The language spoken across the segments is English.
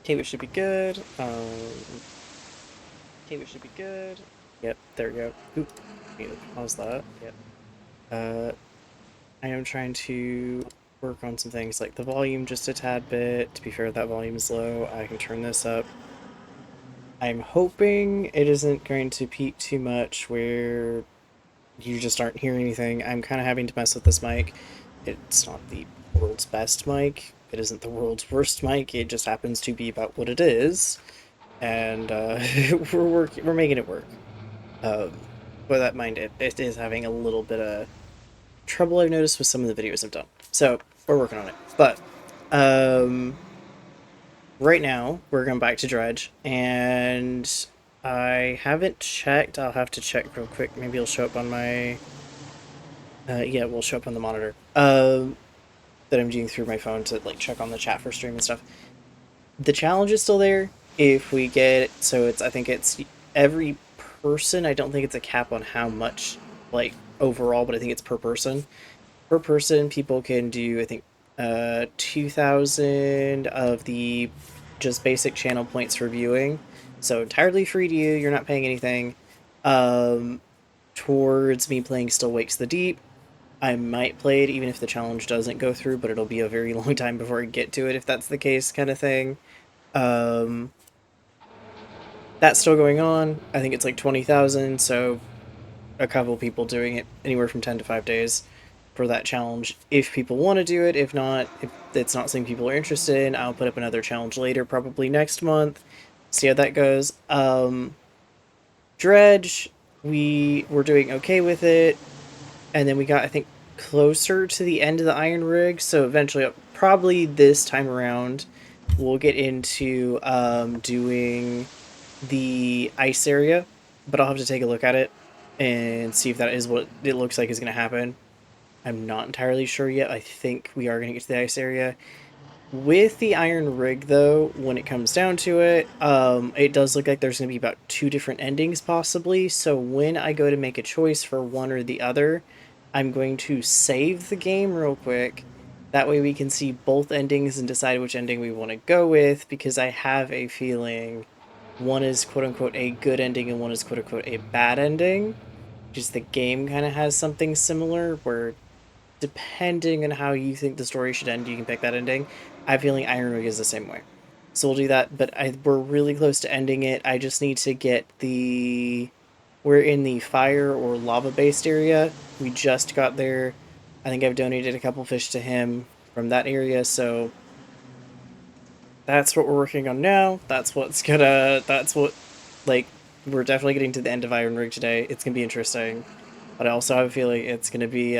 Okay, we should be good. Okay, we should be good. Yep, there we go. Oop, need to pause that. Yep. Uh, I am trying to work on some things like the volume just a tad bit. To be fair, that volume is low. I can turn this up. I'm hoping it isn't going to peak too much where you just aren't hearing anything. I'm kind of having to mess with this mic. It's not the world's best mic. It isn't the world's worst mic. It just happens to be about what it is, and we're making it work. With that in mind, it is having a little bit of trouble I've noticed with some of the videos I've done. So we're working on it. But um, right now we're going back to Dredge, and I haven't checked. I'll have to check real quick. Maybe it'll show up on my. Yeah, it will show up on the monitor. That I'm doing through my phone to like check on the chat for stream and stuff. The challenge is still there. If we get so it's I think it's every person. I don't think it's a cap on how much like overall, but I think it's per person. Per person, people can do I think 2,000 of the just basic channel points for viewing. So entirely free to you. You're not paying anything. Um, Towards me playing Still Wakes the Deep. I might play it even if the challenge doesn't go through, but it'll be a very long time before I get to it if that's the case, kind of thing. Um, that's still going on. I think it's like 20,000, so a couple people doing it anywhere from 10 to 5 days for that challenge. If people want to do it, if not, if it's not something people are interested in, I'll put up another challenge later, probably next month. See how that goes. Dredge, we were doing okay with it, and then we got, I think, closer to the end of the iron rig, so eventually, probably this time around, we'll get into doing the ice area, but I'll have to take a look at it and see if that is what it looks like is going to happen. I'm not entirely sure yet. I think we are going to get to the ice area. With the iron rig, though, when it comes down to it, it does look like there's going to be about two different endings, possibly. So when I go to make a choice for one or the other, I'm going to save the game real quick. That way we can see both endings and decide which ending we want to go with, because I have a feeling one is quote-unquote a good ending and one is quote-unquote a bad ending. Just the game kind of has something similar where depending on how you think the story should end, you can pick that ending. I have a feeling Iron Rig is the same way. So we'll do that, but we're really close to ending it. I just need to get the... We're in the fire or lava-based area. We just got there. I think I've donated a couple fish to him from that area, so that's what we're working on now. That's what, like, we're definitely getting to the end of Iron Rig today. It's gonna be interesting. But I also have a feeling it's gonna be,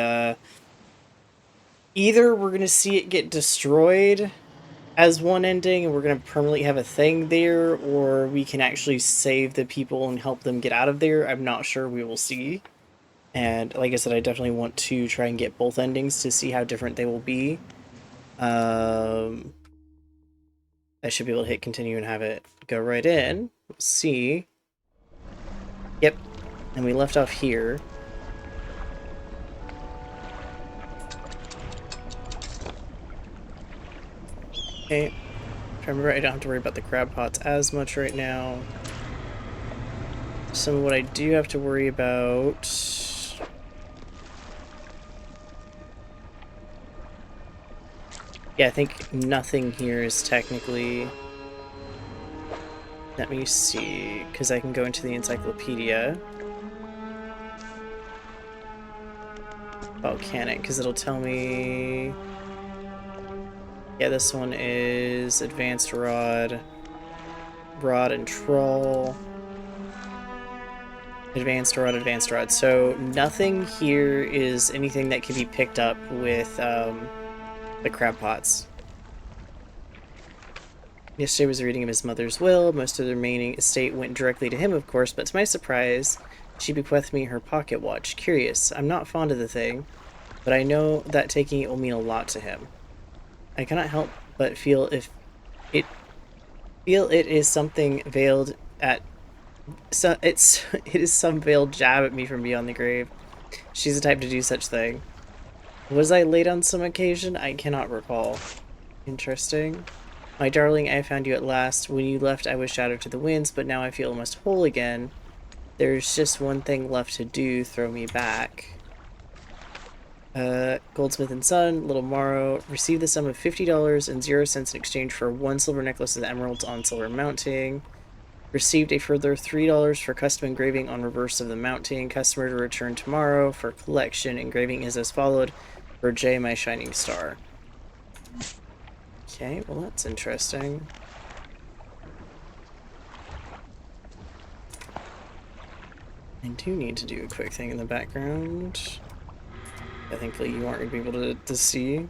either we're gonna see it get destroyed as one ending and we're gonna permanently have a thing there, or we can actually save the people and help them get out of there. I'm not sure. We will see. And like I said, I definitely want to try and get both endings to see how different they will be. I should be able to hit continue and have it go right in. We'll see. Yep. And we left off here. Okay. If I remember, I don't have to worry about the crab pots as much right now. Some of what I do have to worry about... Yeah, I think nothing here is technically... Let me see, because I can go into the encyclopedia. Volcanic, because it'll tell me... Yeah, this one is advanced rod, rod and troll. Advanced rod, advanced rod. So nothing here is anything that can be picked up with the crab pots. Yesterday was a reading of his mother's will. Most of the remaining estate went directly to him, of course, but to my surprise, she bequeathed me her pocket watch. Curious. I'm not fond of the thing, but I know that taking it will mean a lot to him. I cannot help but feel it is something veiled at it is some veiled jab at me from beyond the grave. She's the type to do such thing. Was I late on some occasion? I cannot recall. Interesting. My darling, I found you at last. When you left, I was shattered to the winds, but now I feel almost whole again. There's just one thing left to do, throw me back. Goldsmith and Son, Little Morrow, receive the sum of $50.00 in exchange for 1 silver necklace of emeralds on silver mounting. Received a further $3 for custom engraving on reverse of the mounting. Customer to return tomorrow for collection. Engraving is as followed. For J, my shining star. Okay, well that's interesting. I do need to do a quick thing in the background. Thankfully you aren't going to be able to see.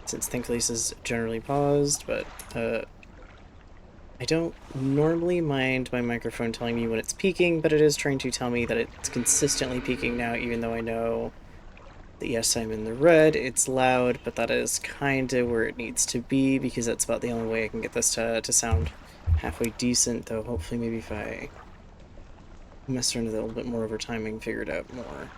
Since thankfully this is generally paused, but I don't normally mind my microphone telling me when it's peaking, but it is trying to tell me that it's consistently peaking now, even though I know that yes, I'm in the red. It's loud, but that is kind of where it needs to be, because that's about the only way I can get this to sound halfway decent, though hopefully maybe if I mess around with it a little bit more over time, I can figure it out more.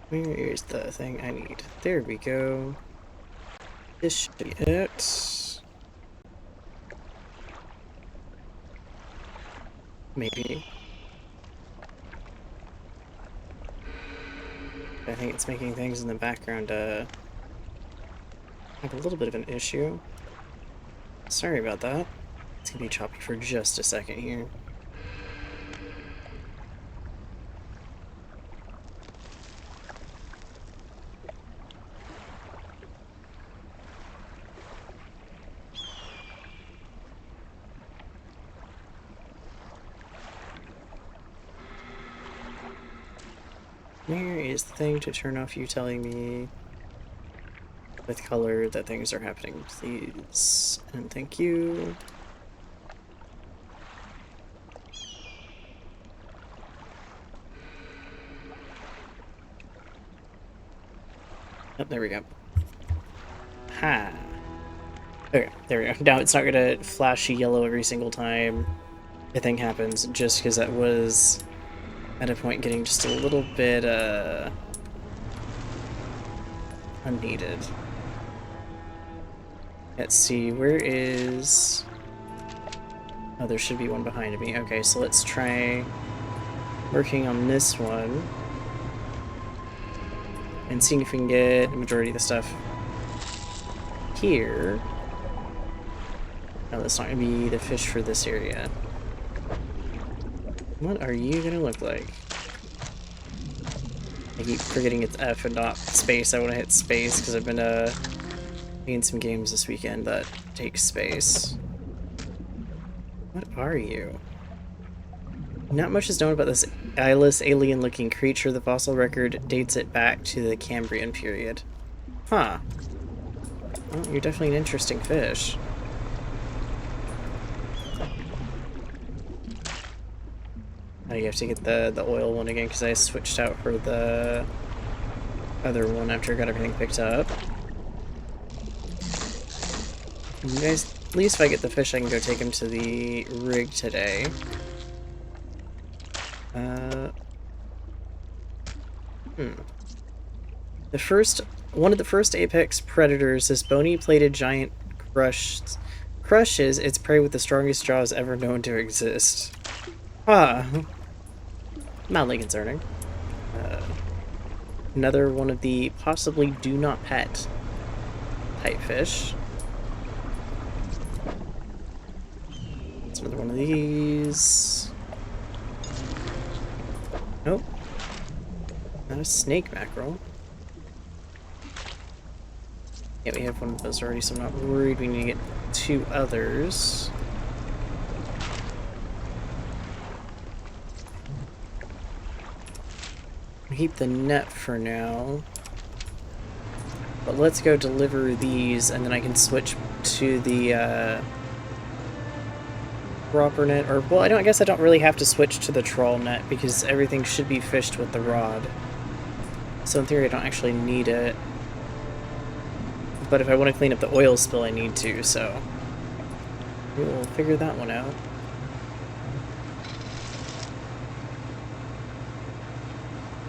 Where's the thing I need? There we go. This should be it. Maybe. I think it's making things in the background have a little bit of an issue. Sorry about that. It's gonna be choppy for just a second here. Where is the thing to turn off you telling me with color that things are happening, please? And thank you. Oh, there we go. Ha! Okay, there we go. Now it's not gonna flash yellow every single time the thing happens, just because that was at a point getting just a little bit unneeded. Let's see, where is... Oh, there should be one behind me. Okay, so let's try working on this one and seeing if we can get the majority of the stuff here. No, that's not gonna be the fish for this area. What are you gonna look like? I keep forgetting it's F and not space. I want to hit space because I've been playing some games this weekend that take space. What are you? Not much is known about this eyeless, alien-looking creature. The fossil record dates it back to the Cambrian period. Huh. Well, you're definitely an interesting fish. Oh, you have to get the oil one again because I switched out for the other one after I got everything picked up. You guys, at least if I get the fish, I can go take him to the rig today. One of the first apex predators, this bony-plated giant crushes its prey with the strongest jaws ever known to exist. Ah, mildly concerning. Another one of the possibly do not pet type fish. It's another one of these. Nope. Not a snake mackerel. Yeah, we have one of those already, so I'm not worried. We need to get 2 others. I'll keep the net for now. But let's go deliver these, and then I can switch to the proper net. Or, well, I guess I don't really have to switch to the trawl net because everything should be fished with the rod. So in theory, I don't actually need it. But if I want to clean up the oil spill, I need to, so... We will figure that one out.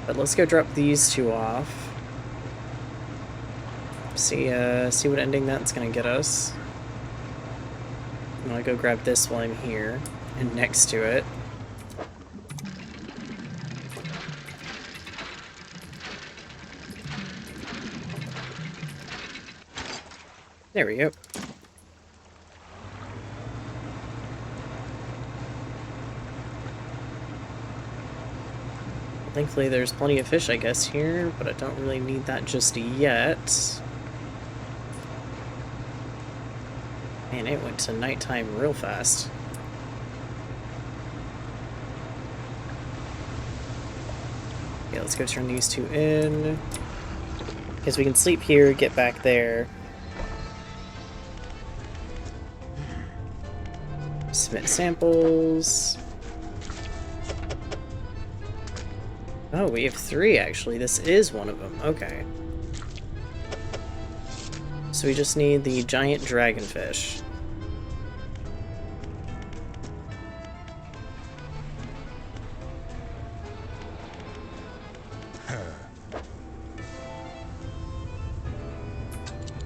But let's go drop these two off. See what ending that's gonna get us. I'm gonna go grab this while I'm here, and next to it. There we go. Thankfully there's plenty of fish, I guess, here, but I don't really need that just yet. Man, it went to nighttime real fast. Okay, let's go turn these two in. Because we can sleep here, get back there. Submit samples. Oh, we have 3 actually. This is one of them. Okay. So we just need the giant dragonfish.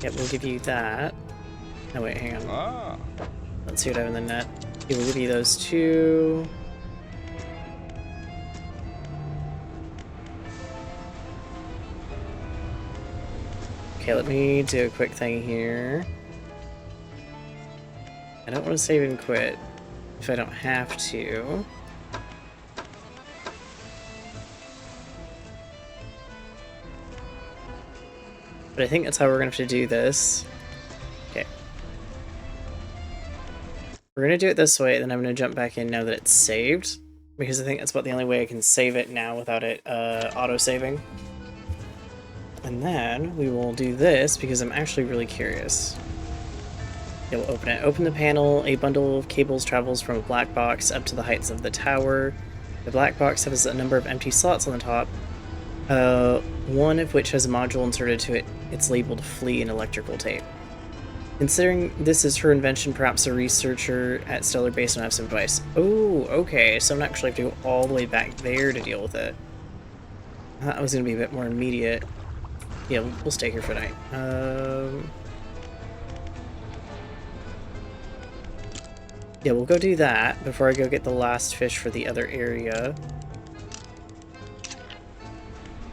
Yep, we'll give you that. Oh wait, hang on. Let's see what I have in the net. Okay, we'll give you those 2. Okay, let me do a quick thing here. I don't want to save and quit if I don't have to. But I think that's how we're going to have to do this. Okay. We're going to do it this way, then I'm going to jump back in now that it's saved. Because I think that's about the only way I can save it now without it auto-saving. And then we will do this because I'm actually really curious. It will open it. Open the panel. A bundle of cables travels from a black box up to the heights of the tower. The black box has a number of empty slots on the top, one of which has a module inserted to it. It's labeled flea in electrical tape. Considering this is her invention, perhaps a researcher at Stellar Base will have some advice. Oh, okay, so I'm not actually have to go all the way back there to deal with it. That was going to be a bit more immediate. Yeah, we'll stay here for night. Yeah, we'll go do that before I go get the last fish for the other area.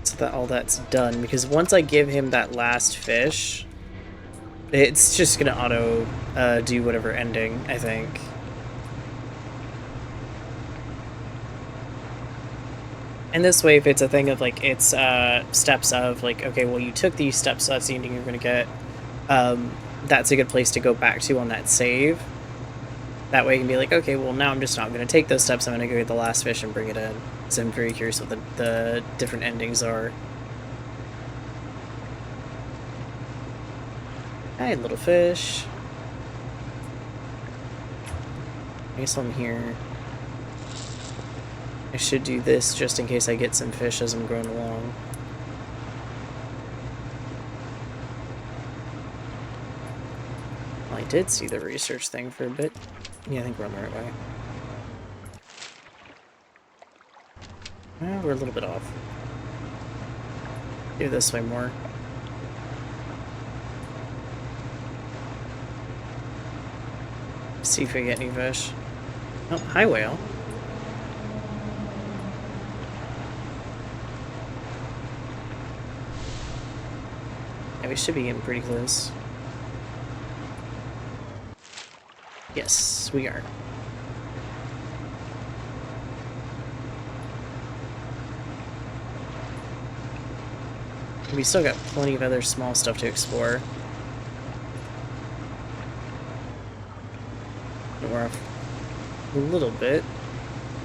So that all that's done, because once I give him that last fish, it's just gonna auto do whatever ending, I think. And this way, if it's a thing of, like, it's steps of, like, okay, well, you took these steps, so that's the ending you're going to get, that's a good place to go back to on that save. That way you can be like, okay, well, now I'm just not going to take those steps, I'm going to go get the last fish and bring it in. So I'm very curious what the different endings are. Hi, little fish. I guess I'm here. I should do this just in case I get some fish as I'm going along. Well, I did see the research thing for a bit. Yeah, I think we're on the right way. Well, we're a little bit off. Do this way more. See if we get any fish. Oh, hi whale. Yeah, we should be getting pretty close. Yes, we are. We still got plenty of other small stuff to explore. We're off a little bit.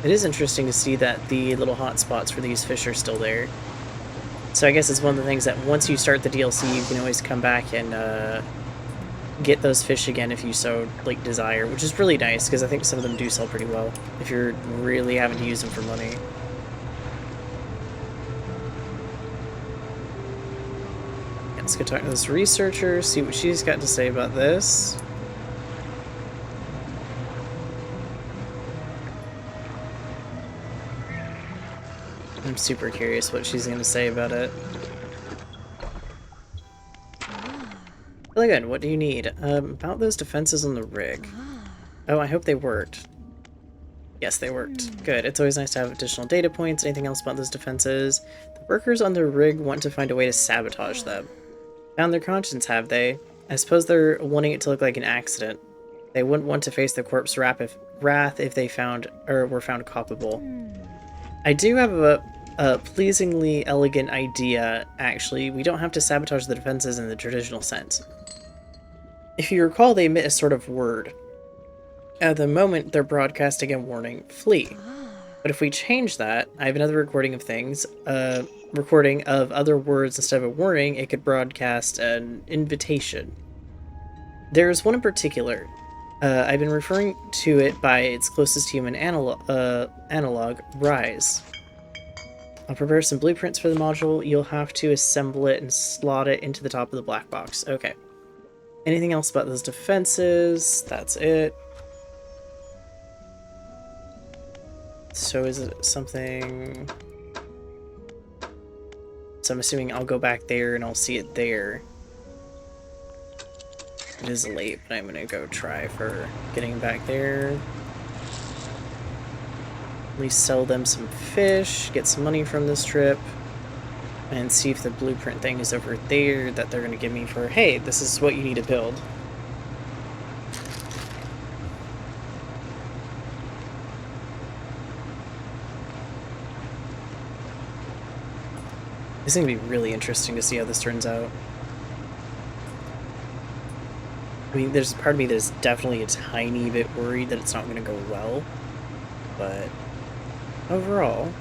It is interesting to see that the little hot spots for these fish are still there. So I guess it's one of the things that once you start the DLC, you can always come back and get those fish again if you so like desire, which is really nice because I think some of them do sell pretty well if you're really having to use them for money. Yeah, let's go talk to this researcher, see what she's got to say about this. I'm super curious what she's gonna say about it. Really good. What do you need? About those defenses on the rig. Oh, I hope they worked. Yes, they worked. Good. It's always nice to have additional data points. Anything else about those defenses? The workers on the rig want to find a way to sabotage them. Found their conscience, have they? I suppose they're wanting it to look like an accident. They wouldn't want to face the corpse wrath if they found or were found culpable. I do have a pleasingly elegant idea, actually. We don't have to sabotage the defenses in the traditional sense. If you recall, they emit a sort of word. At the moment, they're broadcasting a warning, flee. But if we change that, I have another recording of things, recording of other words instead of a warning, it could broadcast an invitation. There's one in particular. I've been referring to it by its closest human analog, Rise. I'll prepare some blueprints for the module. You'll have to assemble it and slot it into the top of the black box. Okay. Anything else about those defenses? That's it. So is it something... So I'm assuming I'll go back there and I'll see it there. It is late, but I'm gonna go try for getting back there. At least sell them some fish, get some money from this trip, and see if the blueprint thing is over there that they're gonna give me for, hey, this is what you need to build. It's gonna be really interesting to see how this turns out. I mean, there's a part of me that's definitely a tiny bit worried that it's not gonna go well, but overall...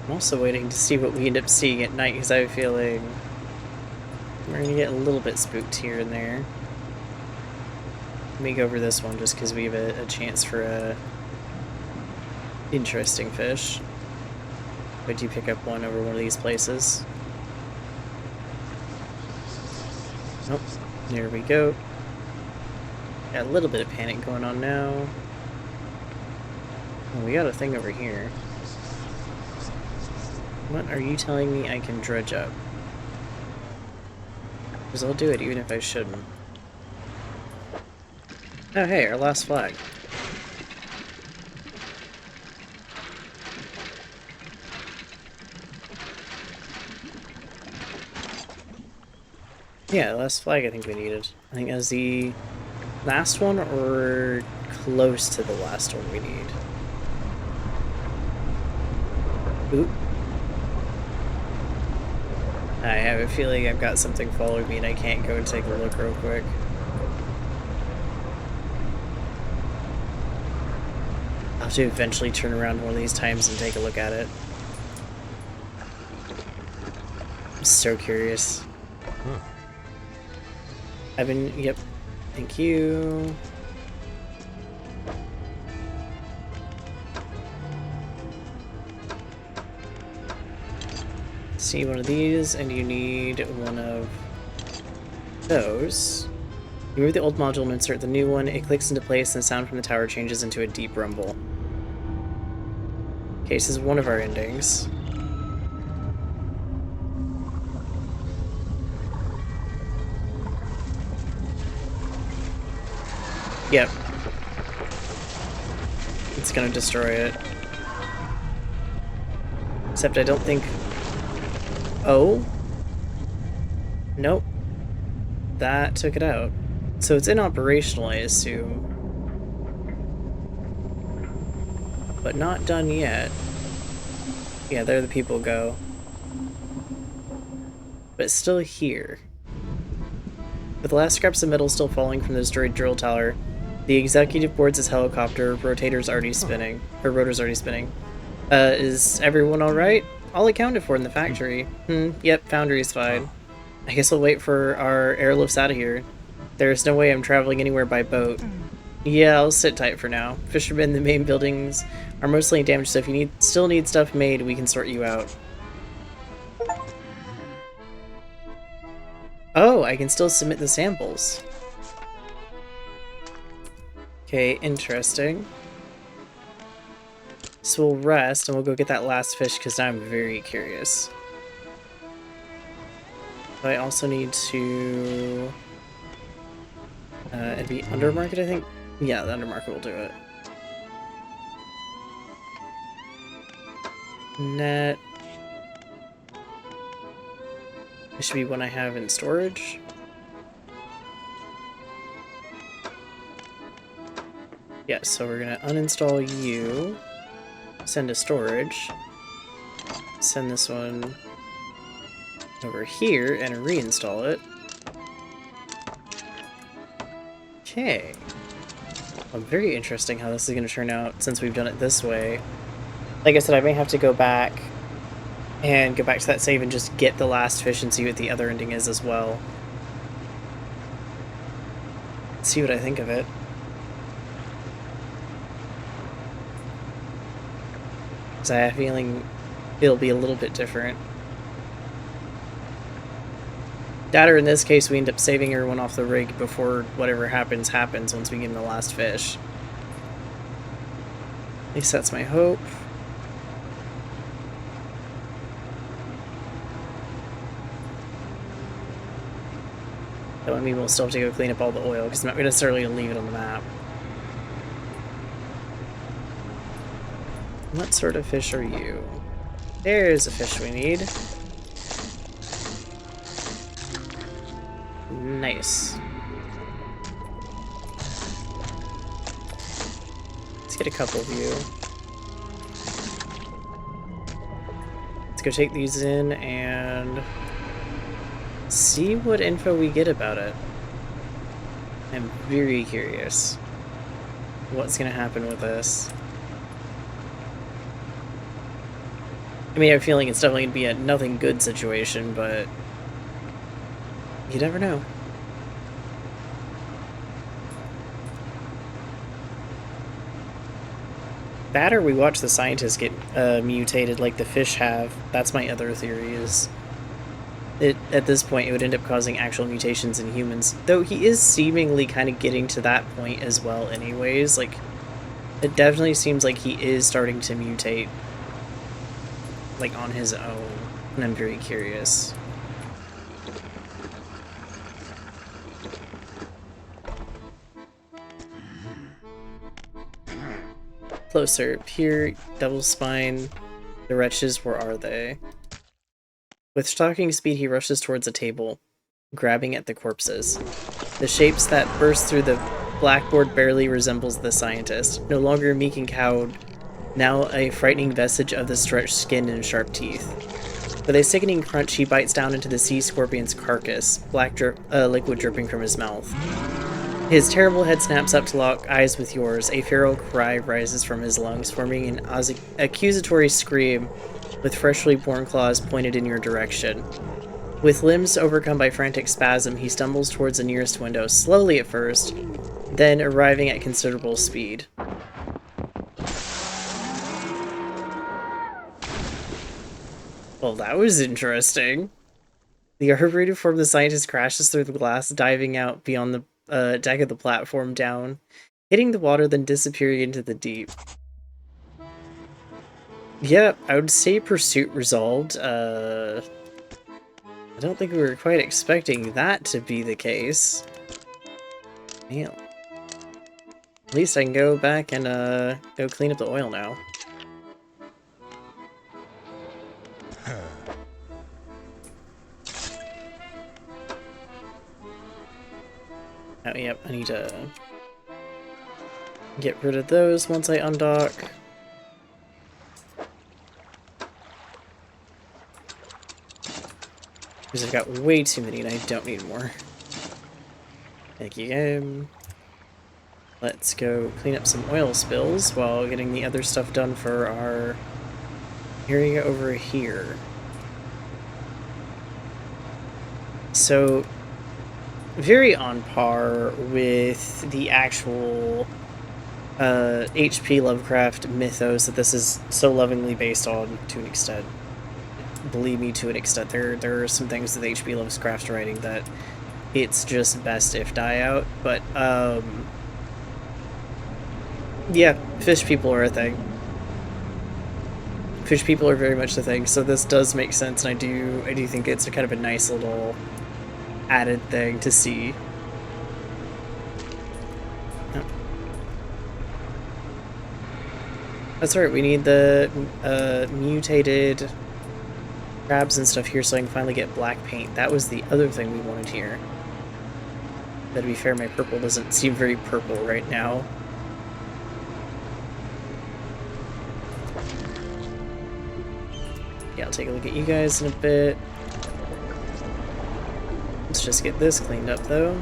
I'm also waiting to see what we end up seeing at night, because I have a feeling we're gonna get a little bit spooked here and there. Let me go over this one just because we have a chance for a interesting fish. But do you pick up one over one of these places? Nope. There we go. Got a little bit of panic going on now. Oh, we got a thing over here. What are you telling me I can dredge up? Because I'll do it even if I shouldn't. Oh hey, our last flag. Yeah, last flag I think we needed. I think as the last one or close to the last one we need. Oop. I have a feeling I've got something following me and I can't go and take a look real quick. I'll have to eventually turn around one of these times and take a look at it. I'm so curious. Huh. I've been, yep, thank you. See one of these, and you need one of those. You move the old module and insert the new one. It clicks into place, and the sound from the tower changes into a deep rumble. Okay, this is one of our endings. Yep. It's gonna destroy it. Except I don't think... Oh? Nope. That took it out. So it's inoperational, I assume. But not done yet. Yeah, there the people go. But it's still here. With the last scraps of metal still falling from the destroyed drill tower, the executive boards his helicopter, rotor's already spinning. Is everyone alright? All accounted for in the factory. Yep, foundry's fine. I guess I'll wait for our airlifts out of here. There's no way I'm traveling anywhere by boat. Yeah, I'll sit tight for now. Fishermen in the main buildings are mostly damaged, so if you still need stuff made, we can sort you out. Oh, I can still submit the samples. Okay, interesting. So we'll rest and we'll go get that last fish because now I'm very curious. But I also need to... it'd be undermarket, I think? Yeah, the undermarket will do it. Net. This should be one I have in storage. Yeah, so we're gonna uninstall you. Send to storage. Send this one over here and reinstall it. Okay. Well, very interesting how this is going to turn out since we've done it this way. Like I said, I may have to go back and go back to that save and just get the last fish and see what the other ending is as well. See what I think of it. Because I have a feeling it'll be a little bit different. That, or in this case, we end up saving everyone off the rig before whatever happens once we get in the last fish. At least that's my hope. That would mean we'll still have to go clean up all the oil, because I'm not going to necessarily leave it on the map. What sort of fish are you? There's a fish we need. Nice. Let's get a couple of you. Let's go take these in and see what info we get about it. I'm very curious what's going to happen with this. I mean, I have a feeling it's definitely going to be a nothing good situation, but you never know. That or we watch the scientists get mutated like the fish have. That's my other theory, is at this point it would end up causing actual mutations in humans. Though he is seemingly kind of getting to that point as well anyways. Like, it definitely seems like he is starting to mutate, like, on his own. And I'm very curious. Closer. Here, double spine. The wretches, where are they? With stalking speed, he rushes towards a table, grabbing at the corpses. The shapes that burst through the blackboard barely resembles the scientist, no longer meek and cowed, now a frightening vestige of the stretched skin and sharp teeth. With a sickening crunch, he bites down into the sea scorpion's carcass, black liquid dripping from his mouth. His terrible head snaps up to lock eyes with yours. A feral cry rises from his lungs, forming an accusatory scream with freshly born claws pointed in your direction. With limbs overcome by frantic spasm, he stumbles towards the nearest window, slowly at first, then arriving at considerable speed. Well, that was interesting. The arboretum form of the scientist crashes through the glass, diving out beyond the deck of the platform down, hitting the water, then disappearing into the deep. Yeah, I would say pursuit resolved. I don't think we were quite expecting that to be the case. Man. At least I can go back and go clean up the oil now. Oh, yep, I need to get rid of those once I undock. Because I've got way too many and I don't need more. Thank you. Let's go clean up some oil spills while getting the other stuff done for our area over here. So, very on par with the actual H.P. Lovecraft mythos that this is so lovingly based on to an extent. believe me, to an extent. There are some things that HB Loves Craft writing that it's just best if die out, but yeah, fish people are a thing. Fish people are very much the thing, so this does make sense, and I do think it's a kind of a nice little added thing to see. Oh. That's right, we need the mutated crabs and stuff here so I can finally get black paint. That was the other thing we wanted here. But to be fair, my purple doesn't seem very purple right now. Yeah, I'll take a look at you guys in a bit. Let's just get this cleaned up, though.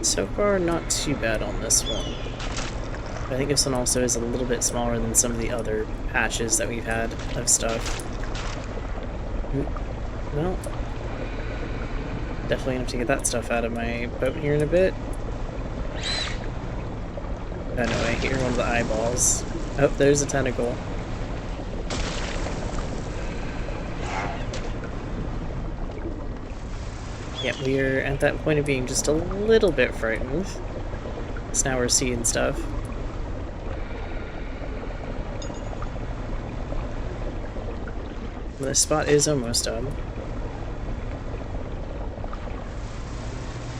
So far, not too bad on this one. I think this one also is a little bit smaller than some of the other patches that we've had of stuff. Well, definitely have to get that stuff out of my boat here in a bit. Oh no, I hear one of the eyeballs. Oh, there's a tentacle. Yeah, we're at that point of being just a little bit frightened. So now we're seeing stuff. The spot is almost done.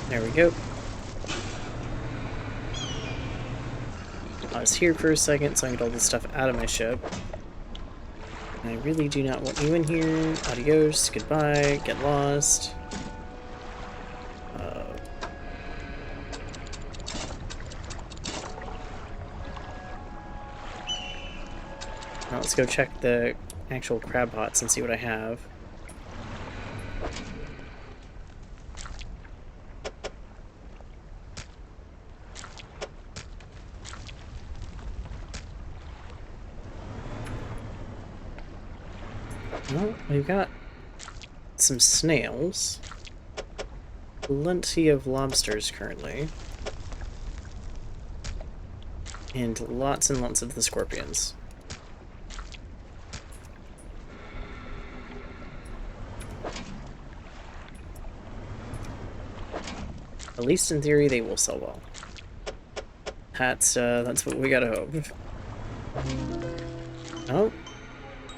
There we go. I was here for a second, so I can get all this stuff out of my ship. And I really do not want you in here. Adios, goodbye, get lost. Now let's go check the actual crab pots and see what I have. Well, we've got some snails, plenty of lobsters currently, and lots of the scorpions. At least in theory, they will sell well. That's what we gotta hope. Oh,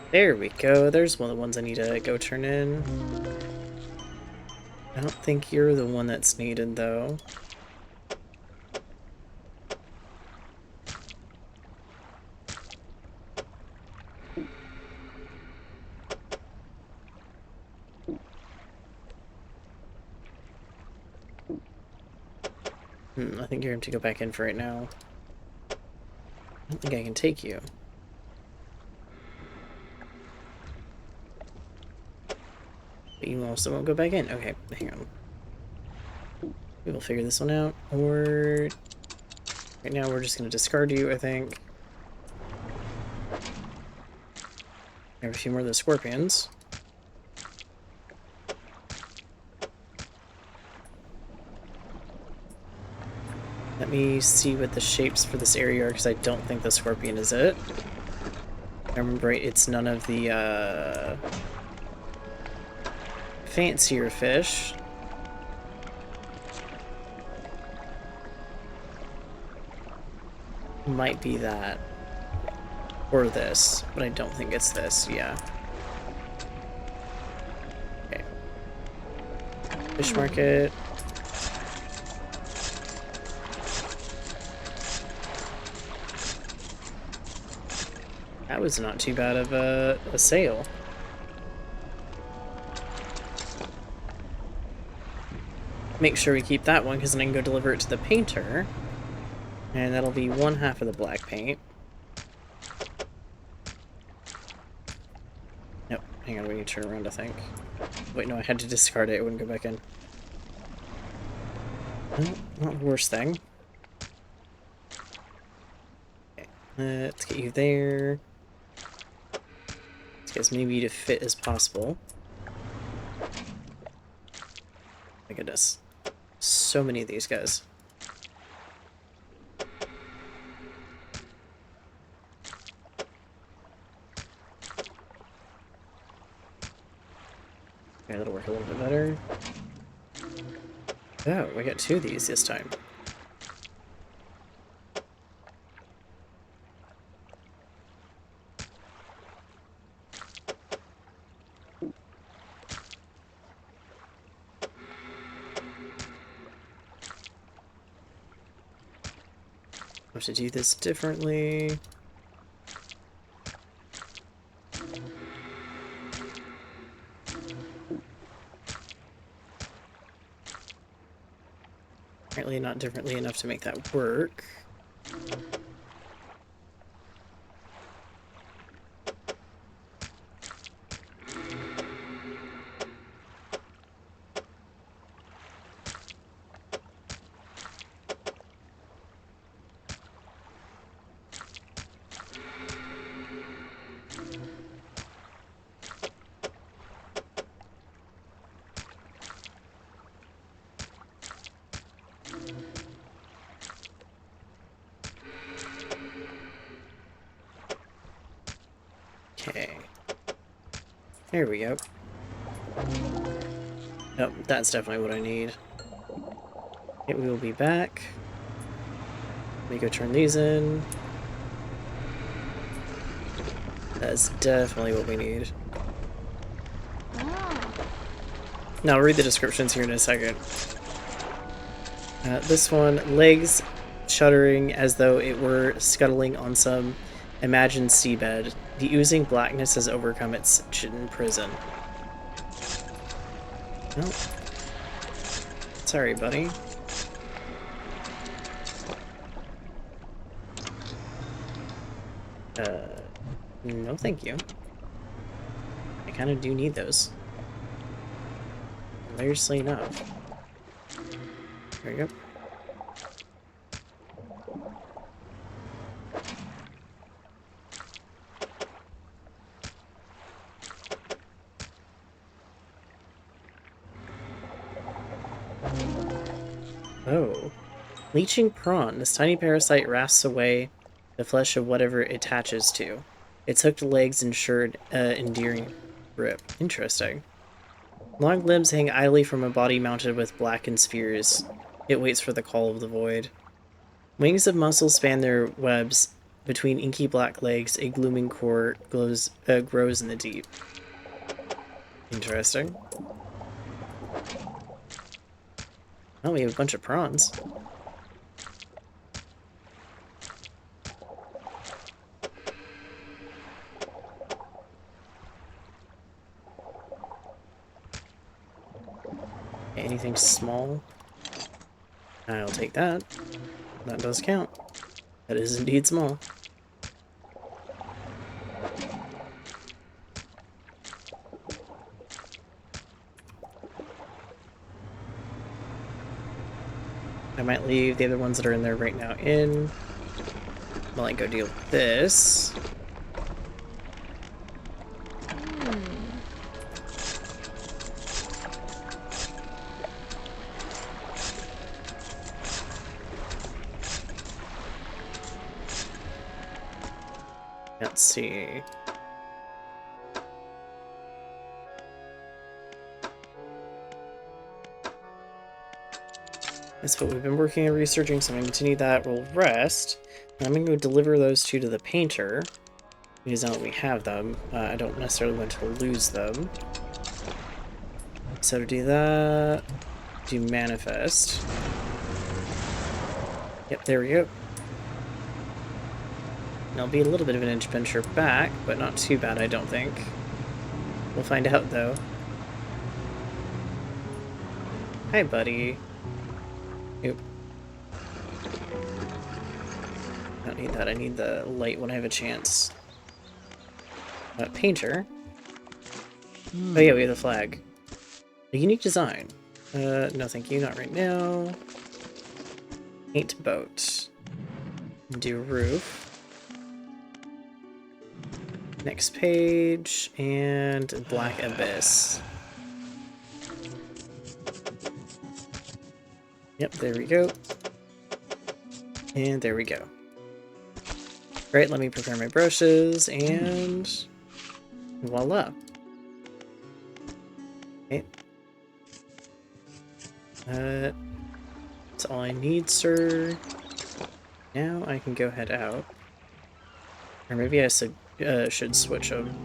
there we go. There's one of the ones I need to go turn in. I don't think you're the one that's needed, though. I think you're going to go back in for right now. I don't think I can take you. But you also won't go back in. Okay, hang on. We will figure this one out. Or right now we're just going to discard you, I think. I have a few more of the scorpions. Let me see what the shapes for this area are, because I don't think the scorpion is it. I remember right, it's none of the fancier fish. Might be that. Or this, but I don't think it's this, yeah. Okay. Fish market. That was not too bad of a sale. Make sure we keep that one, because then I can go deliver it to the painter. And that'll be 1/2 of the black paint. Nope, hang on, we need to turn around, I think. Wait, no, I had to discard it, it wouldn't go back in. Well, not the worst thing. Let's get you there. Let's get as many of you to fit as possible. My goodness. So many of these guys. Okay, that'll work a little bit better. Oh, we got 2 of these this time. I have to do this differently. Apparently not differently enough to make that work. Okay. There we go. Nope, that's definitely what I need. Okay, we will be back. Let me go turn these in. That's definitely what we need. Now I'll read the descriptions here in a second. This one, legs shuddering as though it were scuttling on some imagined seabed. The oozing blackness has overcome its chitin prison. Oh. Sorry, buddy. No thank you. I kind of do need those. Hilariously enough. There you go. Oh. Leeching prawn. This tiny parasite rasps away the flesh of whatever it attaches to. Its hooked legs ensure endearing grip. Interesting. Long limbs hang idly from a body mounted with blackened spheres. It waits for the call of the void. Wings of muscle span their webs. Between inky black legs, a glooming core grows in the deep. Interesting. Oh, we have a bunch of prawns. Anything small? I'll take that. That does count. That is indeed small. I might leave the other ones that are in there right now in while I go deal with this. Let's see. That's what we've been working and researching, so I'm going to continue that. We'll rest. And I'm going to go deliver those 2 to the painter. Because now that we have them, I don't necessarily want to lose them. So to do that, do manifest. Yep, there we go. It'll be a little bit of an adventure back, but not too bad, I don't think. We'll find out, though. Hi, buddy. Oop. I don't need that. I need the light when I have a chance. Painter. Oh yeah, we have the flag. A unique design. No thank you, not right now. Paint boat. Do roof. Next page, and Black Abyss. Yep, there we go. And there we go. Right, let me prepare my brushes, and voila. Okay. That's all I need, sir. Now I can go head out. Or maybe I should switch them.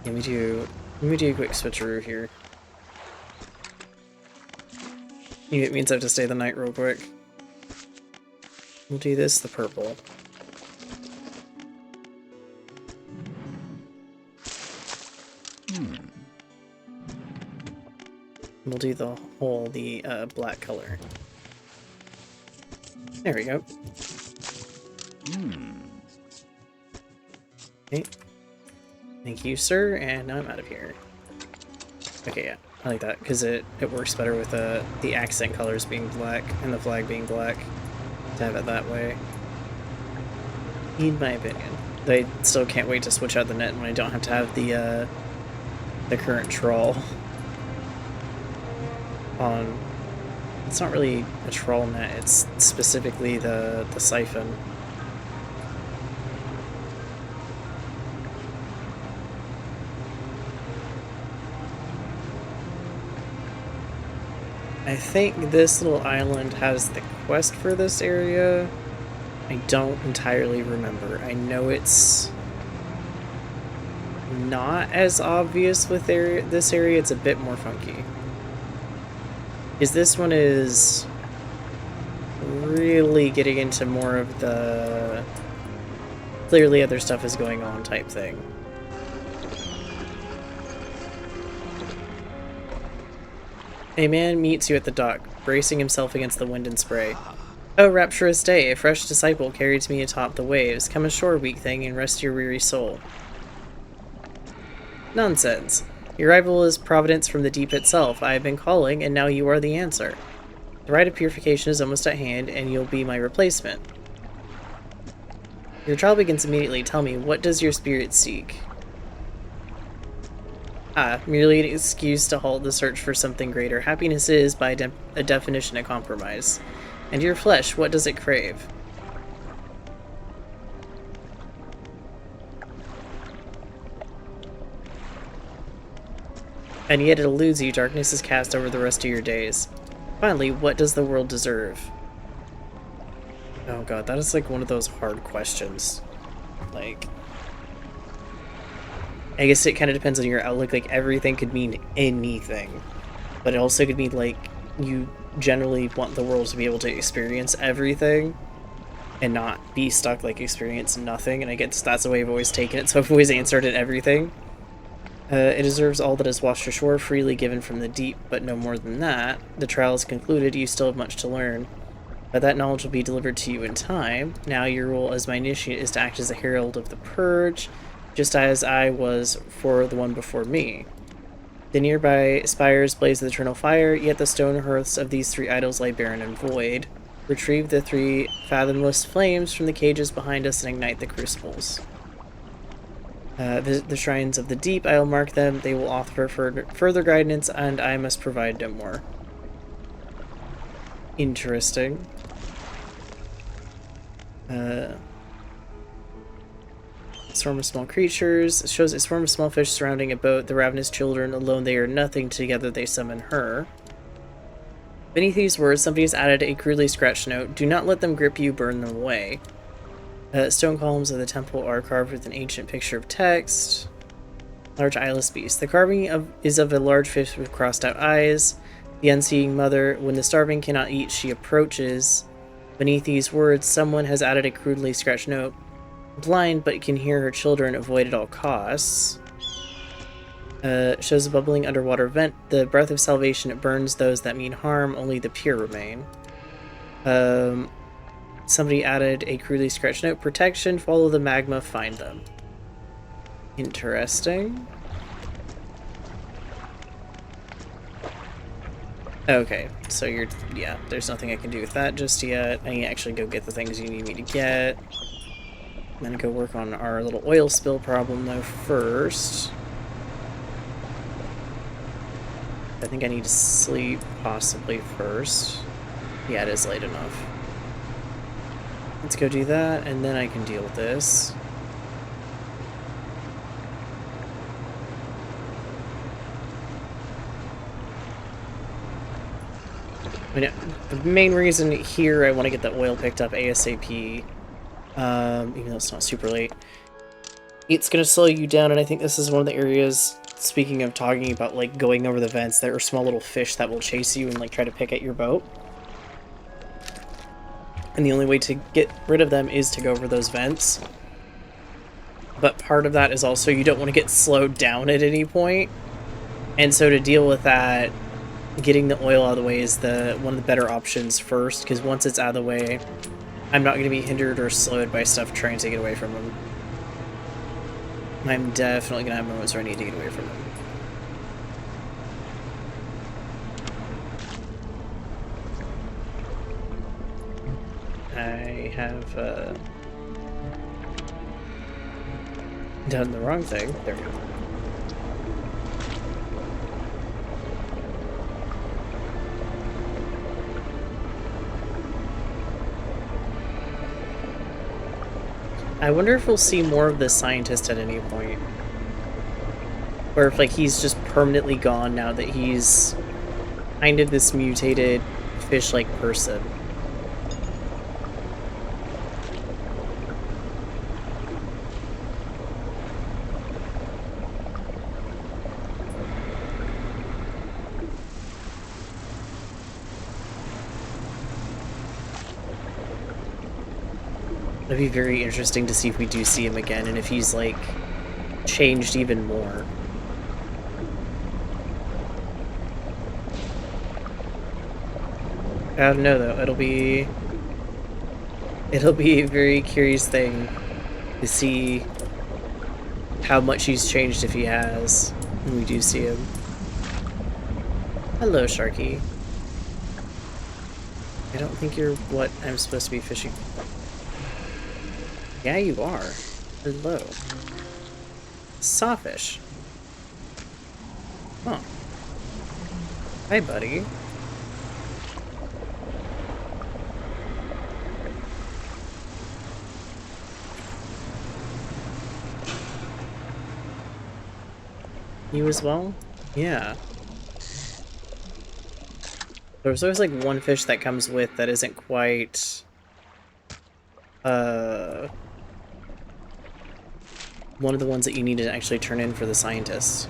Let me do a quick switcheroo here. It means I have to stay the night real quick. We'll do this, the purple. We'll do the black color. There we go. Okay. Thank you, sir, and now I'm out of here. Okay, yeah, I like that, because it works better with the accent colors being black and the flag being black, to have it that way. In my opinion. I still can't wait to switch out the net when I don't have to have the current troll on. It's not really a troll net, it's specifically the siphon. I think this little island has the quest for this area. I don't entirely remember. I know it's not as obvious with this area. It's a bit more funky. Because this one is really getting into more of the clearly other stuff is going on type thing. A man meets you at the dock, bracing himself against the wind and spray. Oh, rapturous day, a fresh disciple carries me atop the waves. Come ashore, weak thing, and rest your weary soul. Nonsense. Your arrival is providence from the deep itself. I have been calling, and now you are the answer. The rite of purification is almost at hand, and you'll be my replacement. Your trial begins immediately. Tell me, what does your spirit seek? Ah, merely an excuse to halt the search for something greater. Happiness is, by a definition, a compromise. And your flesh, what does it crave? And yet it eludes you. Darkness is cast over the rest of your days. Finally, what does the world deserve? Oh god, that is like one of those hard questions. Like, I guess it kind of depends on your outlook. Like, everything could mean anything. But it also could mean, like, you generally want the world to be able to experience everything and not be stuck, like, experience nothing. And I guess that's the way I've always taken it, so I've always answered it everything. It deserves all that is washed ashore, freely given from the deep, but no more than that. The trial is concluded, you still have much to learn. But that knowledge will be delivered to you in time. Now your role as my initiate is to act as a herald of the purge, just as I was for the one before me. The nearby spires blaze with eternal fire, yet the stone hearths of these three idols lie barren and void. Retrieve the three fathomless flames from the cages behind us and ignite the crucibles. The shrines of the deep, I will mark them. They will offer further guidance, and I must provide no more. Interesting. Swarm of small creatures. It shows a swarm of small fish surrounding a boat. The ravenous children, alone they are nothing. Together they summon her. Beneath these words, somebody has added a crudely scratched note. Do not let them grip you, burn them away. Stone columns of the temple are carved with an ancient picture of text. Large eyeless beast. The carving is of a large fish with crossed out eyes. The unseeing mother. When the starving cannot eat, she approaches. Beneath these words, someone has added a crudely scratched note. Blind, but can hear her children, avoid at all costs. Shows a bubbling underwater vent. The breath of salvation, it burns those that mean harm. Only the pure remain. Somebody added a crudely scratched note. Protection, follow the magma, find them. Interesting. Okay, so yeah, there's nothing I can do with that just yet. I need to actually go get the things you need me to get. I'm gonna go work on our little oil spill problem though first. I think I need to sleep possibly first. Yeah, it is late enough. Let's go do that, and then I can deal with this. I mean, the main reason here I want to get the oil picked up ASAP, even though it's not super late, it's going to slow you down, and I think this is one of the areas, speaking of talking about, like, going over the vents, there are small little fish that will chase you and, like, try to pick at your boat. And the only way to get rid of them is to go over those vents. But part of that is also you don't want to get slowed down at any point. And so to deal with that, getting the oil out of the way is one of the better options first, because once it's out of the way, I'm not going to be hindered or slowed by stuff trying to get away from them. I'm definitely going to have moments where I need to get away from them. I have done the wrong thing. There we go. I wonder if we'll see more of this scientist at any point. Or if, like, he's just permanently gone now that he's kind of this mutated fish-like person. It'd be very interesting to see if we do see him again, and if he's, like, changed even more. I don't know, though. It'll be a very curious thing to see how much he's changed, if he has, when we do see him. Hello, Sharky. I don't think you're what I'm supposed to be fishing for. Yeah, you are. Hello. Sawfish. Huh. Hi, buddy. You as well? Yeah. There's always like one fish that comes with that isn't quite one of the ones that you need to actually turn in for the scientists.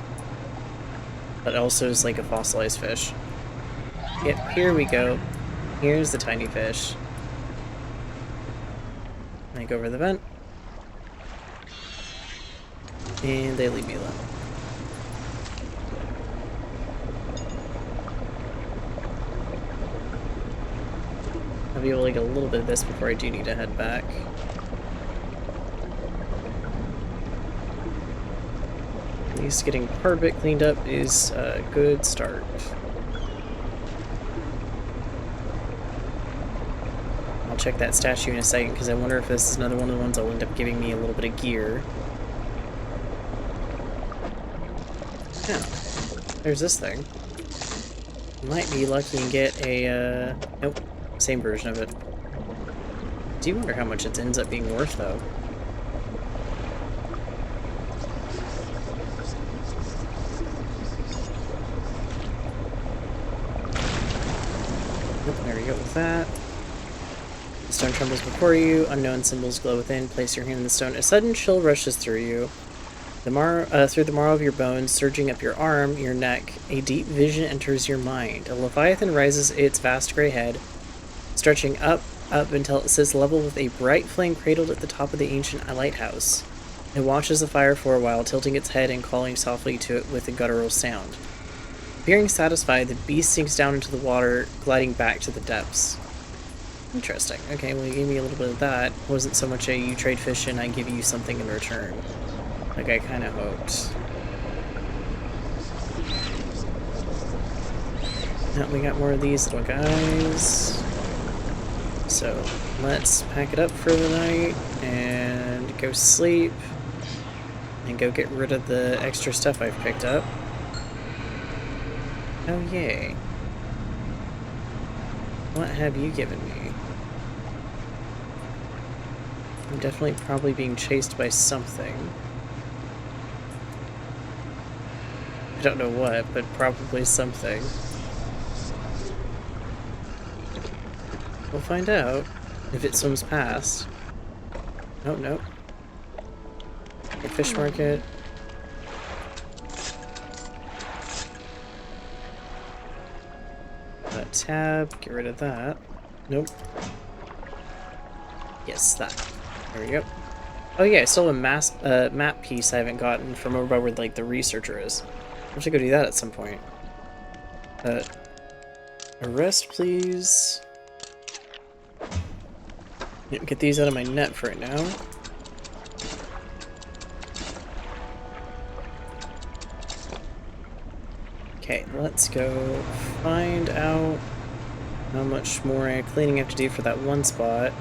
But also is like a fossilized fish. Yep, here we go. Here's the tiny fish. I go over the vent. And they leave me alone. I'll be able to get a little bit of this before I do need to head back. At least getting part of it cleaned up is a good start. I'll check that statue in a second, because I wonder if this is another one of the ones that will end up giving me a little bit of gear. Yeah, there's this thing. Might be lucky and get a, nope, same version of it. I do wonder how much it ends up being worth, though. There we go with that. The stone trembles before you. Unknown symbols glow within. Place your hand in the stone. A sudden chill rushes through you. Through the marrow of your bones, surging up your arm, your neck, a deep vision enters your mind. A leviathan rises its vast gray head, stretching up until it sits level with a bright flame cradled at the top of the ancient lighthouse. It watches the fire for a while, tilting its head and calling softly to it with a guttural sound. Appearing satisfied, the beast sinks down into the water, gliding back to the depths. Interesting. Okay, well, you gave me a little bit of that. It wasn't so much a you trade fish and I give you something in return. Like I kind of hoped. Now we got more of these little guys. So let's pack it up for the night and go sleep, and go get rid of the extra stuff I've picked up. Oh, yay. What have you given me? I'm definitely probably being chased by something. I don't know what, but probably something. We'll find out if it swims past. Oh, no. The fish market. Tab, get rid of that. Nope. Yes, that. There we go. Oh yeah, still a map piece I haven't gotten from over where like the researcher is. I'll have to go do that at some point. Arrest, please. Yep, get these out of my net for right now. Okay, let's go find out how much more cleaning I have to do for that one spot.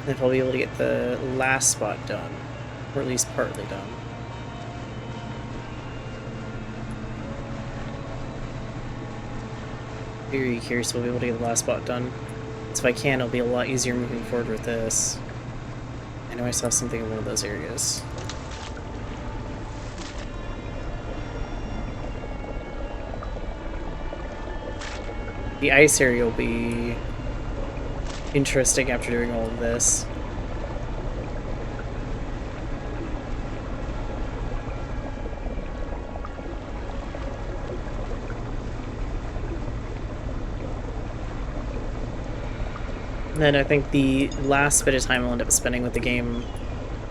And if I'll be able to get the last spot done. Or at least partly done. Very curious if we'll be able to get the last spot done. So if I can, it'll be a lot easier moving forward with this. I know I saw something in one of those areas. The ice area will be interesting after doing all of this. And then I think the last bit of time I'll end up spending with the game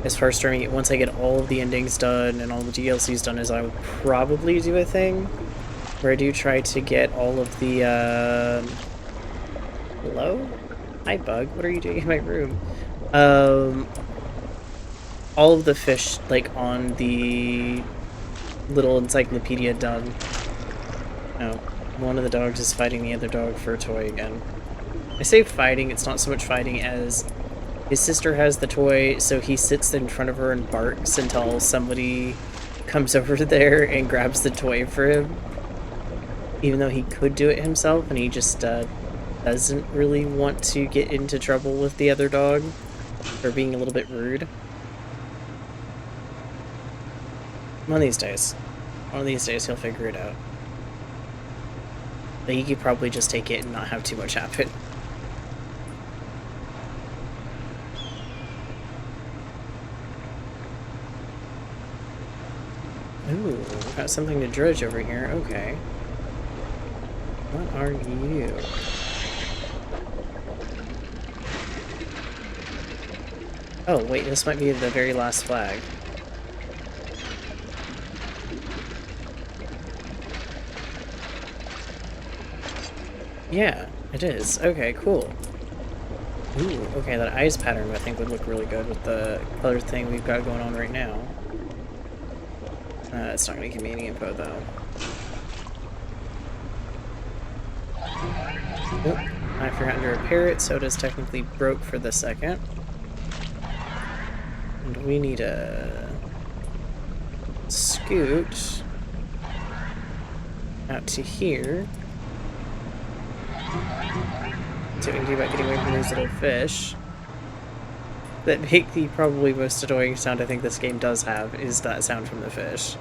as far as starting it, once I get all of the endings done and all the DLCs done, is I would probably do a thing where I do try to get all of the, hello? Hi, bug. What are you doing in my room? All of the fish, like, on the little encyclopedia done. Oh, one of the dogs is fighting the other dog for a toy again. I say fighting, it's not so much fighting as his sister has the toy, so he sits in front of her and barks until somebody comes over there and grabs the toy for him. Even though he could do it himself, and he just doesn't really want to get into trouble with the other dog for being a little bit rude. One of these days he'll figure it out. But he could probably just take it and not have too much happen. Ooh, got something to dredge over here. Okay. What are you? Oh, wait, this might be the very last flag. Yeah, it is. Okay, cool. Ooh, okay, that eyes pattern I think would look really good with the color thing we've got going on right now. It's not going to give me any info, though. Nope, I forgot to repair it, so it is technically broke for the second. And we need a scoot out to here. See what we can do about getting away from these little fish. That make the probably most annoying sound I think this game does have, is that sound from the fish.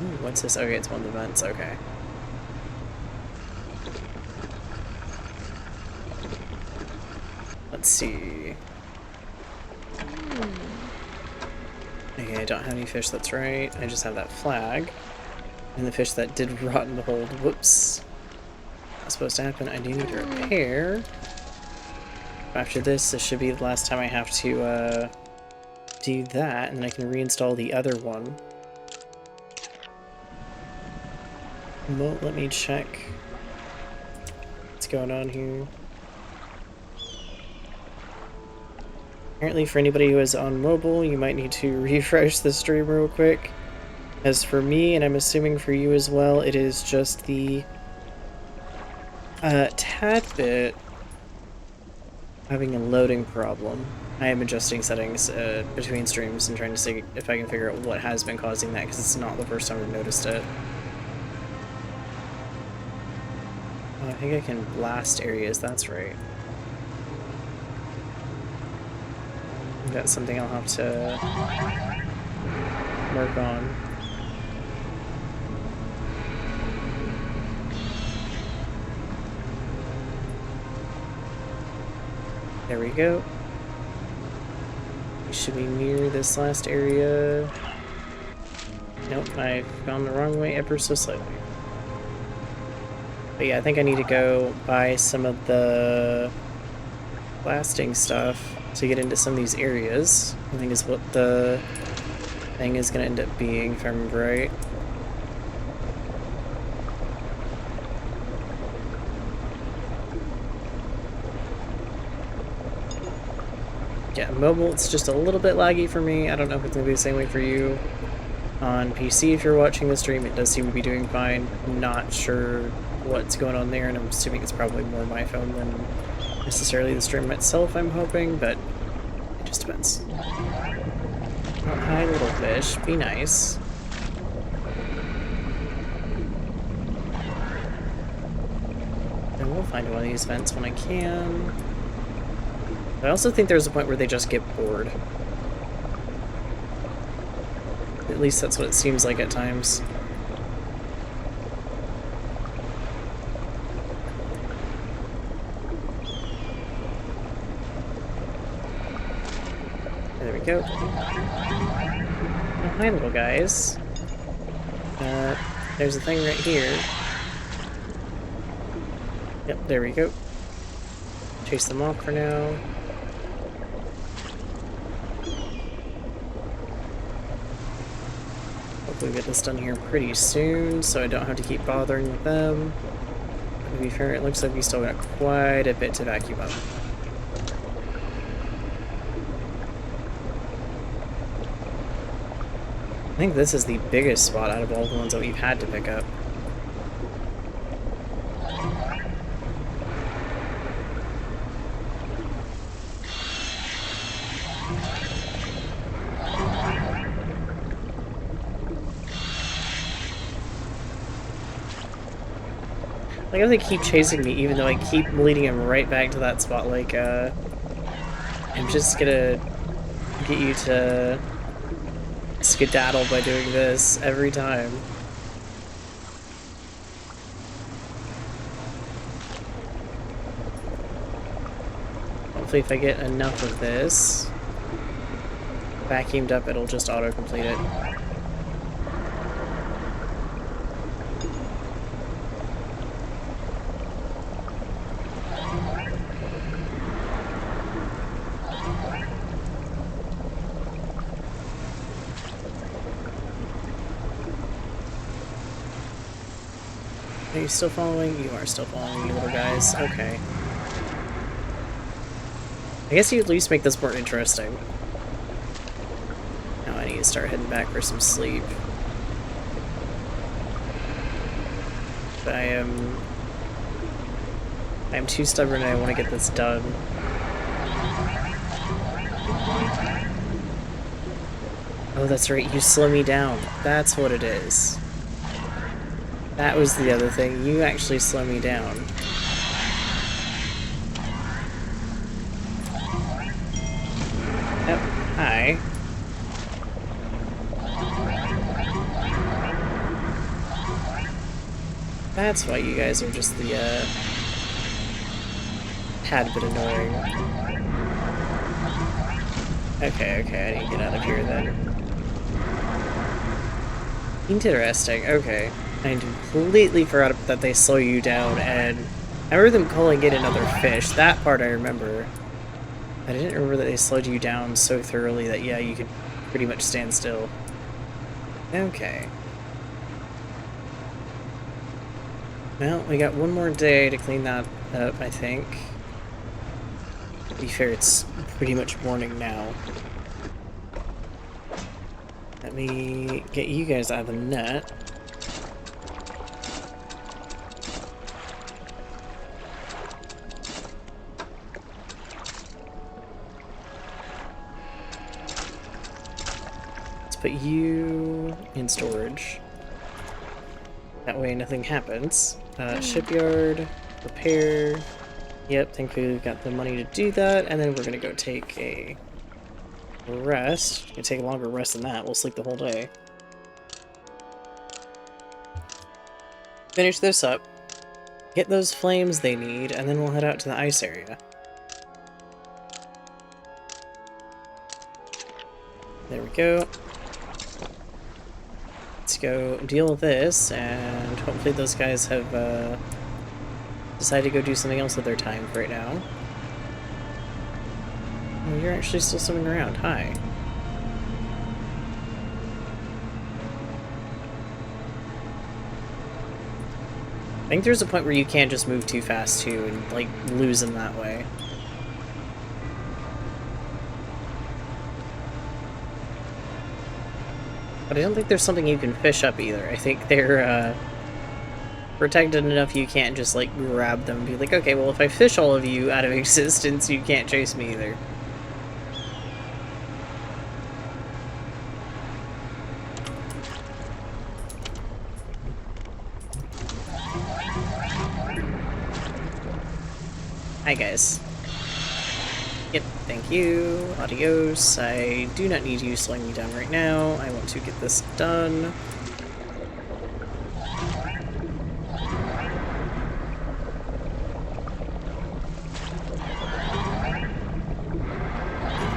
Ooh, what's this? Okay, it's one of the vents, okay. Let's see. Okay, I don't have any fish, that's right. I just have that flag. And the fish that did rot in the hold. Whoops. Not supposed to happen. I do need to repair. After this should be the last time I have to do that, and then I can reinstall the other one. Well, let me check what's going on here. Apparently for anybody who is on mobile, you might need to refresh the stream real quick. As for me, and I'm assuming for you as well, it is just the Tad bit having a loading problem. I am adjusting settings between streams and trying to see if I can figure out what has been causing that, because it's not the first time I've noticed it. Oh, I think I can blast areas, that's right. That's something I'll have to work on. There we go. We should be near this last area. Nope, I've gone the wrong way ever so slightly. But yeah, I think I need to go buy some of the blasting stuff to get into some of these areas. I think is what the thing is going to end up being, if I remember right. Yeah, mobile, it's just a little bit laggy for me. I don't know if it's going to be the same way for you. On PC, if you're watching the stream, it does seem to be doing fine. I'm not sure what's going on there, and I'm assuming it's probably more my phone than necessarily the stream itself, I'm hoping, but it just depends. Oh, hi, little fish. Be nice. And we'll find one of these vents when I can. I also think there's a point where they just get bored. At least that's what it seems like at times. There we go. Oh, hi, little guys. There's a thing right here. Yep, there we go. Chase them off for now. Hopefully we get this done here pretty soon, so I don't have to keep bothering with them. To be fair, it looks like we still got quite a bit to vacuum up. I think this is the biggest spot out of all the ones that we've had to pick up. Like, how they keep chasing me, even though I keep leading them right back to that spot. Like, I'm just gonna get you to skedaddle by doing this every time. Hopefully if I get enough of this vacuumed up, it'll just auto-complete it. Are you still following? You are still following, you little guys. Okay. I guess you at least make this more interesting. Now I need to start heading back for some sleep. But I'm too stubborn and I want to get this done. Oh, that's right, you slow me down. That's what it is. That was the other thing. You actually slow me down. Oh, hi. That's why you guys are just the, tad bit annoying. Okay, I need to get out of here then. Interesting, okay. I completely forgot that they slow you down, and I remember them calling it another fish. That part I remember. I didn't remember that they slowed you down so thoroughly that, yeah, you could pretty much stand still. Okay. Well, we got one more day to clean that up, I think. To be fair, it's pretty much morning now. Let me get you guys out of the net. put you in storage. That way nothing happens. Shipyard, repair. Yep, thankfully we've got the money to do that, and then we're gonna go take a rest. Gonna take a longer rest than that. We'll sleep the whole day. Finish this up. Get those flames they need, and then we'll head out to the ice area. There we go. Let's go deal with this, and hopefully those guys have decided to go do something else with their time for right now. Oh, you're actually still swimming around. Hi. I think there's a point where you can't just move too fast too and like lose them that way. But I don't think there's something you can fish up either. I think they're protected enough you can't just like grab them and be like, okay, well if I fish all of you out of existence, you can't chase me either. Hi guys. Yep, thank you. Adios. I do not need you slowing me down right now. I want to get this done.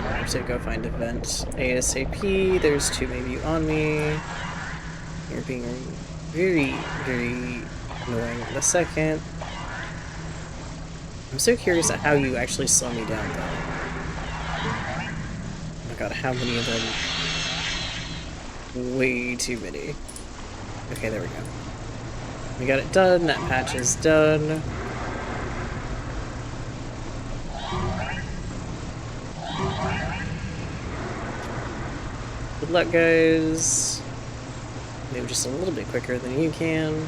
I have to go find a vent ASAP. There's two maybe on me. You're being very, very annoying in a second. I'm so curious at how you actually slow me down, though. Oh my god, how many of them? Way too many. Okay, there we go. We got it done. That patch is done. Good luck, guys. Maybe just a little bit quicker than you can.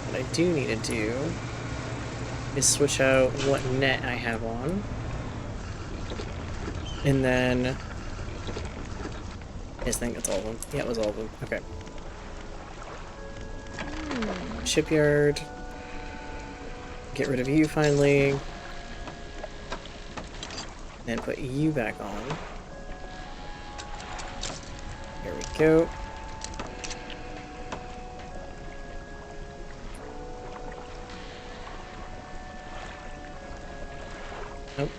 What I do need to do is switch out what net I have on. And then... I think it's all of them. Yeah, it was all of them. Okay. Shipyard. Get rid of you finally. And put you back on. There we go. Nope.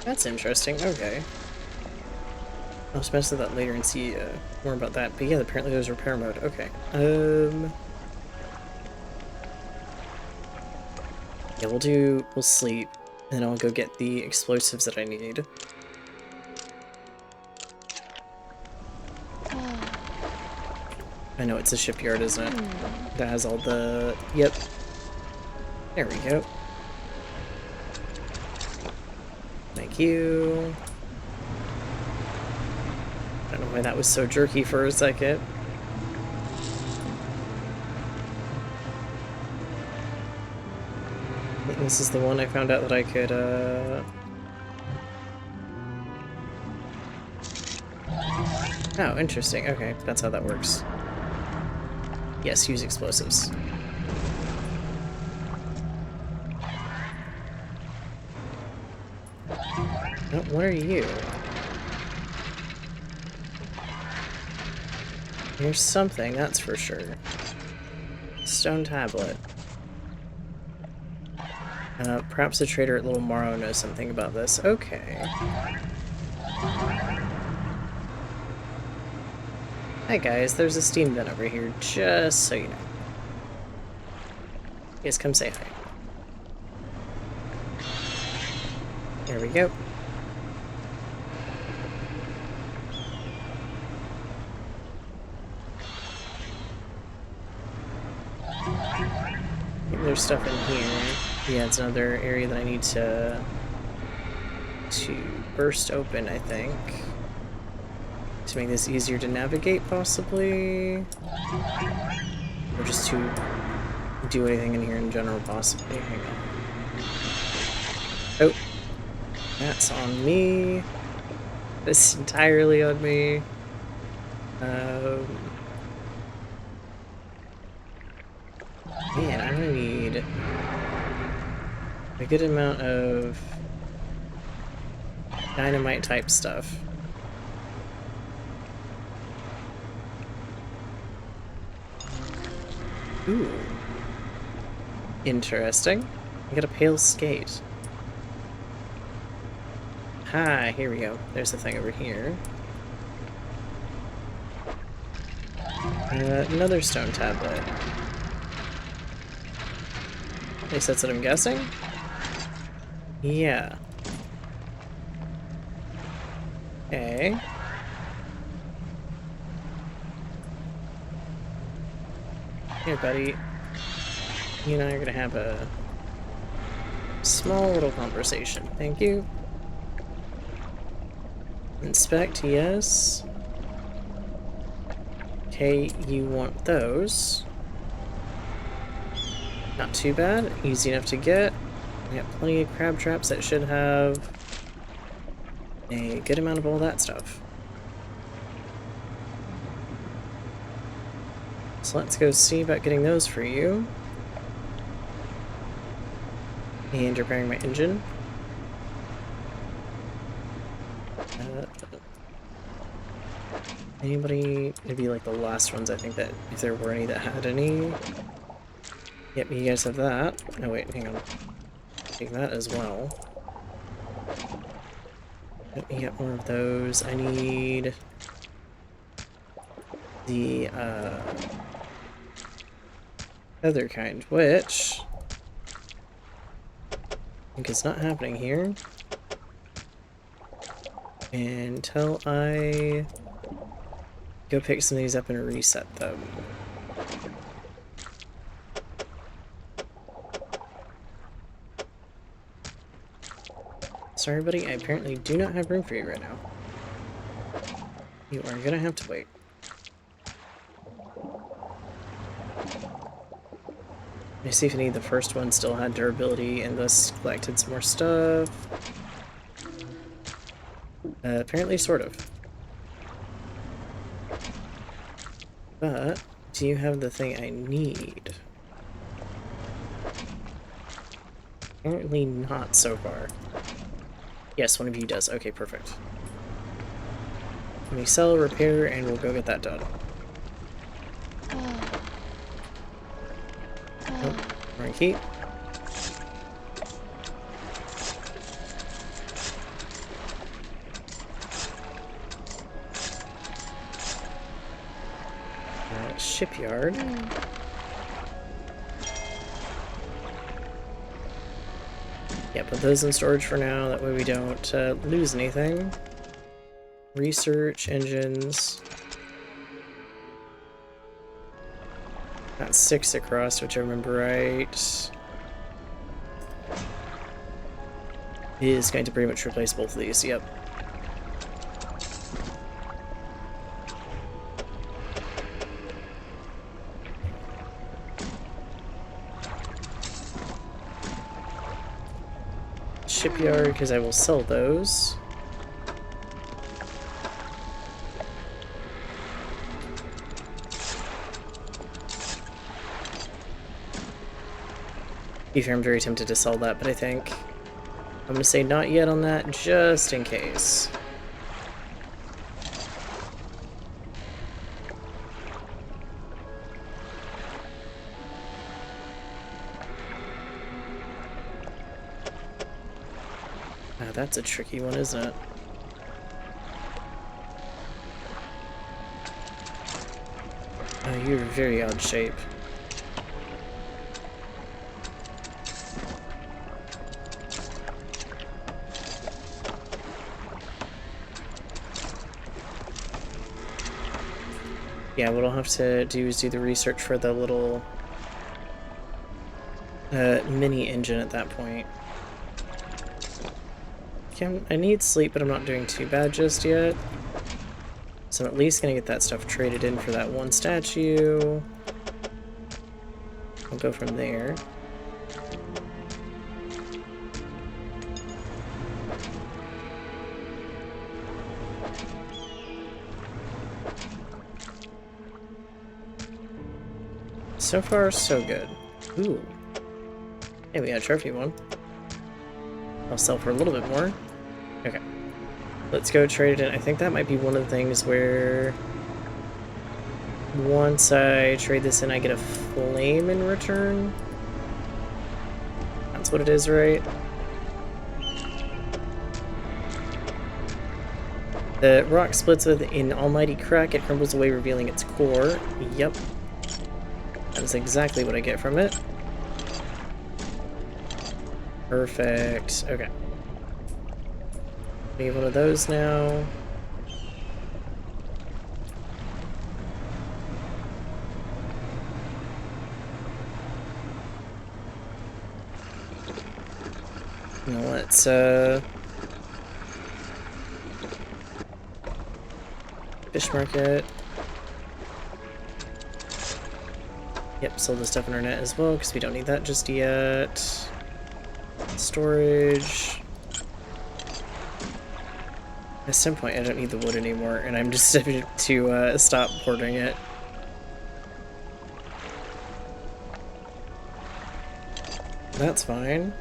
That's interesting. Okay. I'll mess with that later and see more about that. But yeah, apparently there's repair mode. Okay. Yeah, we'll sleep, and then I'll go get the explosives that I need. I know it's a shipyard, isn't it? That has all the... Yep. There we go. Thank you. I don't know why that was so jerky for a second. I think this is the one I found out that I could, Oh, interesting. Okay, that's how that works. Yes, use explosives. Oh, what are you? Here's something, that's for sure. Stone tablet. Perhaps the trader at Little Morrow knows something about this. Okay. Hi guys, there's a steam vent over here, just so you know. Yes, come say hi. There we go. There's stuff in here. Yeah, it's another area that I need to burst open, I think. To make this easier to navigate, possibly? Or just to do anything in here in general, possibly. Hang on. Oh, that's on me. This is entirely on me. Man, I'm gonna need a good amount of dynamite type stuff. Ooh. Interesting. I got a pale skate. Hi, here we go. There's the thing over here. Another stone tablet. At least that's what I'm guessing? Yeah. Okay. Here, buddy. You and I are gonna have a small little conversation. Thank you. Inspect, yes. Okay, you want those. Not too bad. Easy enough to get. We got plenty of crab traps that should have a good amount of all that stuff. So let's go see about getting those for you. And repairing my engine. Anybody? It'd be like the last ones, I think, that if there were any that had any. Yep, you guys have that. Oh wait, hang on. Take that as well. Let me get more of those. I need the other kind, which I think is not happening here until I go pick some of these up and reset them. Sorry, buddy, I apparently do not have room for you right now. You are gonna have to wait. Let me see if any of the first one still had durability and thus collected some more stuff. Apparently, sort of. But, do you have the thing I need? Apparently not so far. Yes, one of you does. Okay, perfect. Let me sell, repair, and we'll go get that done. Oh, wrong key. Shipyard. Yeah, put those in storage for now, that way we don't lose anything. Research, engines. That's 6 across, which I remember right. Is going to pretty much replace both of these, yep. Shipyard, because I will sell those. I'm very tempted to sell that, but I think I'm going to say not yet on that, just in case. Ah, that's a tricky one, isn't it? You're very odd shape. Yeah, what I'll have to do is do the research for the little mini engine at that point. Okay, I need sleep, but I'm not doing too bad just yet. So I'm at least gonna get that stuff traded in for that one statue. I'll go from there. So far, so good. Ooh. Hey, we got a trophy one. I'll sell for a little bit more. Okay. Let's go trade it in. I think that might be one of the things where once I trade this in, I get a flame in return. That's what it is, right? The rock splits with an almighty crack. It crumbles away, revealing its core. Yep. That's exactly what I get from it. Perfect. Okay. We have one of those now. Now let's fish market. Yep, sell the stuff in our net as well, because we don't need that just yet. Storage. At some point, I don't need the wood anymore, and I'm just to stop hoarding it. That's fine.